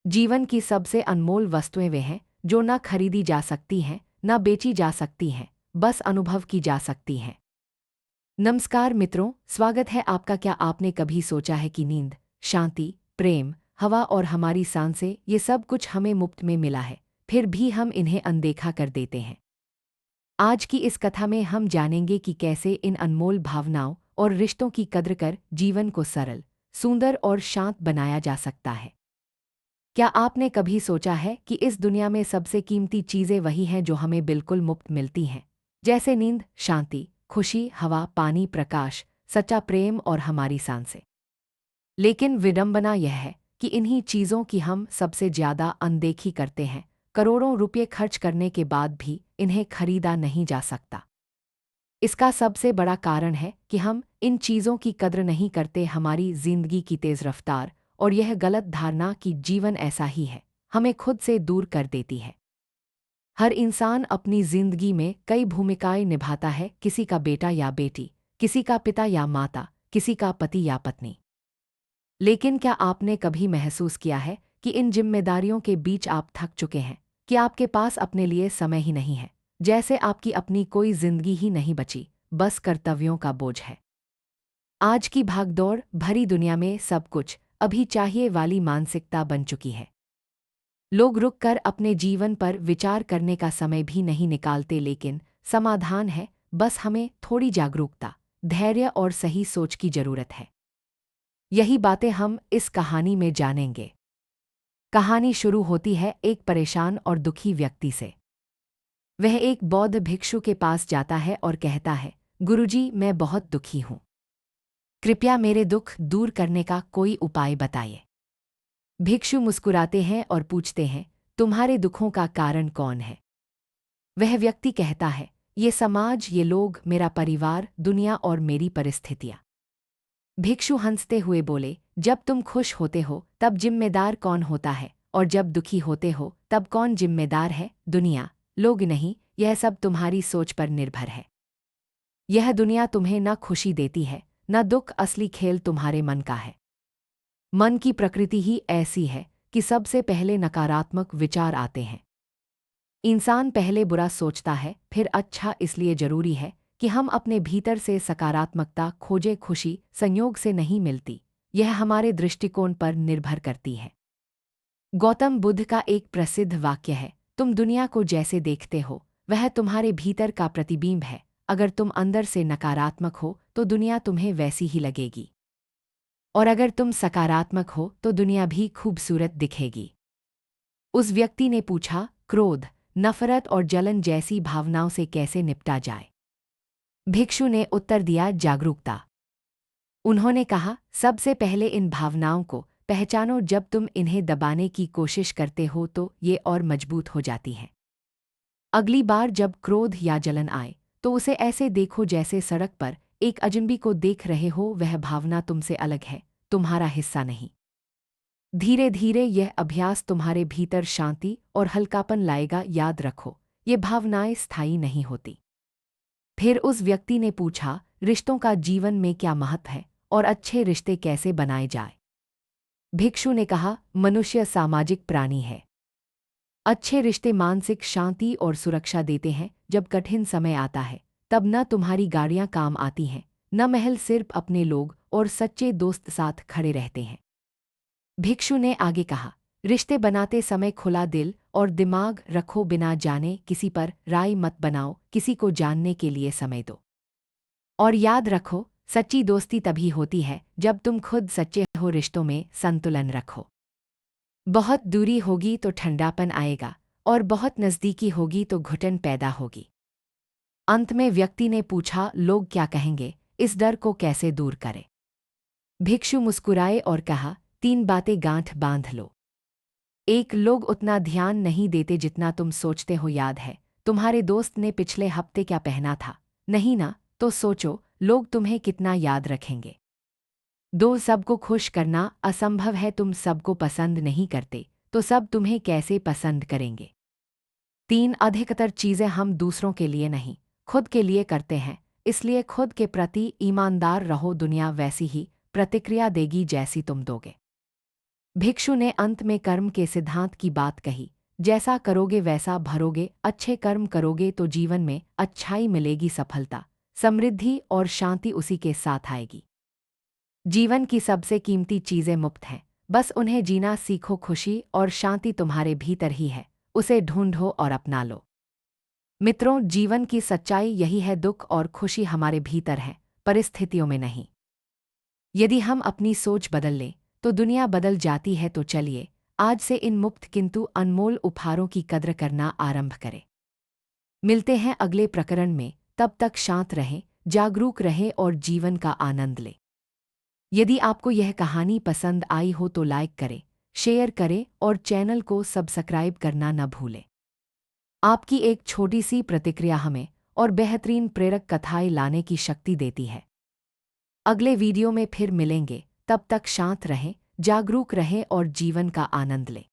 जीवन की सबसे अनमोल वस्तुएं वे हैं जो न खरीदी जा सकती हैं, न बेची जा सकती हैं, बस अनुभव की जा सकती हैं। नमस्कार मित्रों, स्वागत है आपका। क्या आपने कभी सोचा है कि नींद, शांति, प्रेम, हवा और हमारी सांसें ये सब कुछ हमें मुफ्त में मिला है, फिर भी हम इन्हें अनदेखा कर देते हैं। आज की इस कथा में हम जानेंगे कि कैसे इन अनमोल भावनाओं और रिश्तों की कद्र कर जीवन को सरल, सुंदर और शांत बनाया जा सकता है। क्या आपने कभी सोचा है कि इस दुनिया में सबसे कीमती चीज़ें वही हैं जो हमें बिल्कुल मुफ्त मिलती हैं, जैसे नींद, शांति, खुशी, हवा, पानी, प्रकाश, सच्चा प्रेम और हमारी सांसें। लेकिन विडंबना यह है कि इन्हीं चीज़ों की हम सबसे ज़्यादा अनदेखी करते हैं। करोड़ों रुपये खर्च करने के बाद भी इन्हें खरीदा नहीं जा सकता। इसका सबसे बड़ा कारण है कि हम इन चीज़ों की कद्र नहीं करते। हमारी जिंदगी की तेज़ रफ्तार और यह गलत धारणा कि जीवन ऐसा ही है, हमें खुद से दूर कर देती है। हर इंसान अपनी जिंदगी में कई भूमिकाएं निभाता है, किसी का बेटा या बेटी, किसी का पिता या माता, किसी का पति या पत्नी। लेकिन क्या आपने कभी महसूस किया है कि इन जिम्मेदारियों के बीच आप थक चुके हैं, कि आपके पास अपने लिए समय ही नहीं है, जैसे आपकी अपनी कोई जिंदगी ही नहीं बची, बस कर्तव्यों का बोझ है। आज की भागदौड़ भरी दुनिया में सब कुछ अभी चाहिए वाली मानसिकता बन चुकी है। लोग रुक कर अपने जीवन पर विचार करने का समय भी नहीं निकालते। लेकिन समाधान है, बस हमें थोड़ी जागरूकता, धैर्य और सही सोच की जरूरत है। यही बातें हम इस कहानी में जानेंगे। कहानी शुरू होती है एक परेशान और दुखी व्यक्ति से। वह एक बौद्ध भिक्षु के पास जाता है और कहता है, गुरुजी, मैं बहुत दुखी हूँ। कृपया मेरे दुख दूर करने का कोई उपाय बताइए। भिक्षु मुस्कुराते हैं और पूछते हैं, तुम्हारे दुखों का कारण कौन है? वह व्यक्ति कहता है, ये समाज, ये लोग, मेरा परिवार, दुनिया और मेरी परिस्थितियाँ। भिक्षु हंसते हुए बोले, जब तुम खुश होते हो तब जिम्मेदार कौन होता है, और जब दुखी होते हो तब कौन जिम्मेदार है? दुनिया, लोग नहीं। यह सब तुम्हारी सोच पर निर्भर है। यह दुनिया तुम्हें न खुशी देती है न दुख। असली खेल तुम्हारे मन का है। मन की प्रकृति ही ऐसी है कि सबसे पहले नकारात्मक विचार आते हैं। इंसान पहले बुरा सोचता है, फिर अच्छा। इसलिए जरूरी है कि हम अपने भीतर से सकारात्मकता खोजें। खुशी संयोग से नहीं मिलती, यह हमारे दृष्टिकोण पर निर्भर करती है। गौतम बुद्ध का एक प्रसिद्ध वाक्य है, तुम दुनिया को जैसे देखते हो वह तुम्हारे भीतर का प्रतिबिंब है। अगर तुम अंदर से नकारात्मक हो तो दुनिया तुम्हें वैसी ही लगेगी, और अगर तुम सकारात्मक हो तो दुनिया भी खूबसूरत दिखेगी। उस व्यक्ति ने पूछा, क्रोध, नफरत और जलन जैसी भावनाओं से कैसे निपटा जाए? भिक्षु ने उत्तर दिया, जागरूकता। उन्होंने कहा, सबसे पहले इन भावनाओं को पहचानो। जब तुम इन्हें दबाने की कोशिश करते हो तो ये और मजबूत हो जाती हैं। अगली बार जब क्रोध या जलन आए तो उसे ऐसे देखो जैसे सड़क पर एक अजनबी को देख रहे हो। वह भावना तुमसे अलग है, तुम्हारा हिस्सा नहीं। धीरे धीरे यह अभ्यास तुम्हारे भीतर शांति और हल्कापन लाएगा। याद रखो, ये भावनाएं स्थायी नहीं होती। फिर उस व्यक्ति ने पूछा, रिश्तों का जीवन में क्या महत्व है और अच्छे रिश्ते कैसे बनाए जाए? भिक्षु ने कहा, मनुष्य सामाजिक प्राणी है। अच्छे रिश्ते मानसिक शांति और सुरक्षा देते हैं। जब कठिन समय आता है तब न तुम्हारी गाड़ियां काम आती हैं, न महल, सिर्फ अपने लोग और सच्चे दोस्त साथ खड़े रहते हैं। भिक्षु ने आगे कहा, रिश्ते बनाते समय खुला दिल और दिमाग रखो। बिना जाने किसी पर राय मत बनाओ। किसी को जानने के लिए समय दो। और याद रखो, सच्ची दोस्ती तभी होती है जब तुम खुद सच्चे हो। रिश्तों में संतुलन रखो। बहुत दूरी होगी तो ठंडापन आएगा, और बहुत नज़दीकी होगी तो घुटन पैदा होगी। अंत में व्यक्ति ने पूछा, लोग क्या कहेंगे, इस डर को कैसे दूर करें? भिक्षु मुस्कुराए और कहा, 3 बातें गांठ बांध लो। 1, लोग उतना ध्यान नहीं देते जितना तुम सोचते हो। याद है तुम्हारे दोस्त ने पिछले हफ्ते क्या पहना था? नहीं ना? तो सोचो लोग तुम्हें कितना याद रखेंगे। 2, सबको खुश करना असंभव है। तुम सबको पसंद नहीं करते तो सब तुम्हें कैसे पसंद करेंगे? 3, अधिकतर चीज़ें हम दूसरों के लिए नहीं, खुद के लिए करते हैं। इसलिए खुद के प्रति ईमानदार रहो। दुनिया वैसी ही प्रतिक्रिया देगी जैसी तुम दोगे। भिक्षु ने अंत में कर्म के सिद्धांत की बात कही। जैसा करोगे वैसा भरोगे, अच्छे कर्म करोगे तो जीवन में अच्छाई मिलेगी, सफलता, समृद्धि और शांति उसी के साथ आएगी। जीवन की सबसे कीमती चीज़ें मुफ्त हैं, बस उन्हें जीना सीखो। खुशी और शांति तुम्हारे भीतर ही है, उसे ढूंढो और अपना लो। मित्रों, जीवन की सच्चाई यही है, दुख और खुशी हमारे भीतर है, परिस्थितियों में नहीं। यदि हम अपनी सोच बदल लें तो दुनिया बदल जाती है। तो चलिए आज से इन मुफ्त किंतु अनमोल उपहारों की कद्र करना आरंभ करें। मिलते हैं अगले प्रकरण में, तब तक शांत रहें, जागरूक रहें और जीवन का आनंद लें। यदि आपको यह कहानी पसंद आई हो तो लाइक करें, शेयर करें और चैनल को सब्सक्राइब करना न भूलें। आपकी एक छोटी सी प्रतिक्रिया हमें और बेहतरीन प्रेरक कथाएं लाने की शक्ति देती है। अगले वीडियो में फिर मिलेंगे, तब तक शांत रहें, जागरूक रहें और जीवन का आनंद लें।